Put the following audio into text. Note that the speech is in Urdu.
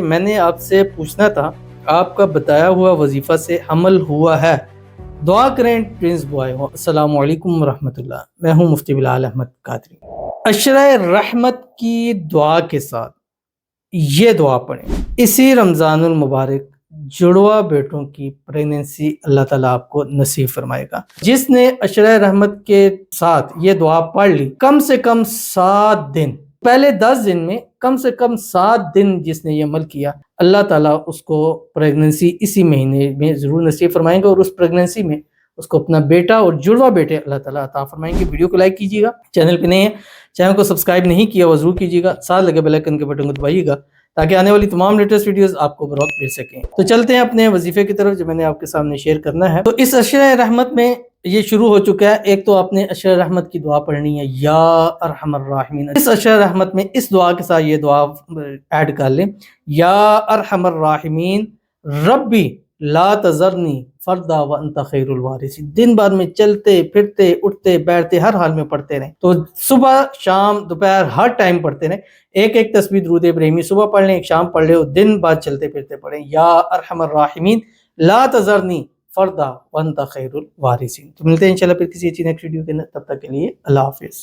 میں نے آپ سے پوچھنا تھا آپ کا بتایا ہوا وظیفہ سے عمل ہوا ہے؟ دعا کریں پرنس بوائے ہو۔ السلام علیکم ورحمۃ اللہ، میں ہوں مفتی بلال احمد قادری۔ عشرہ رحمت کی دعا کے ساتھ یہ دعا پڑھیں، اسی رمضان المبارک جڑوا بیٹوں کی پریگننسی اللہ تعالیٰ آپ کو نصیب فرمائے گا۔ جس نے عشرہ رحمت کے ساتھ یہ دعا پڑھ لی، کم سے کم 7 دن، پہلے 10 دن میں کم سے کم 7 دن جس نے یہ عمل کیا، اللہ تعالیٰ اس کو پریگننسی اسی مہینے میں ضرور نصیب فرمائیں گے، اور اس پریگننسی میں اس کو اپنا بیٹا اور جڑوا بیٹے اللہ تعالیٰ عطا فرمائیں گے۔ ویڈیو کو لائک کیجیے گا، چینل پہ نہیں ہے چینل کو سبسکرائب نہیں کیا وہ ضرور کیجیے گا، ساتھ لگے بیل آئیکن کے بٹن کو دبائیے گا تاکہ آنے والی تمام لیٹسٹ ویڈیوز آپ کو بروقت مل سکیں۔ تو چلتے ہیں اپنے وظیفے کی طرف جو میں نے آپ کے سامنے شیئر کرنا ہے۔ تو اس عشرہ رحمت میں یہ شروع ہو چکا ہے۔ ایک تو آپ نے عشرہ رحمت کی دعا پڑھنی ہے، یا ارحم الراحمین۔ اس عشرہ رحمت میں اس دعا کے ساتھ یہ دعا ایڈ کر لیں، یا ارحم الراحمین ربی لا تذرنی فردا وانت خیر الوارثین۔ دن بعد میں چلتے پھرتے اٹھتے بیٹھتے ہر حال میں پڑھتے رہیں، تو صبح شام دوپہر ہر ٹائم پڑھتے رہیں۔ ایک ایک تسبیح درود ابراہیمی صبح پڑھ لیں، ایک شام پڑھ لیں، اور دن بعد چلتے پھرتے پڑھیں، یا ارحم الراحمین لا تذرنی فردا وانت خیر الوارثین۔ تو ملتے ہیں انشاءاللہ پھر کسی اچھی نیکسٹ ویڈیو کے اندر، تب تک کے لیے اللہ حافظ۔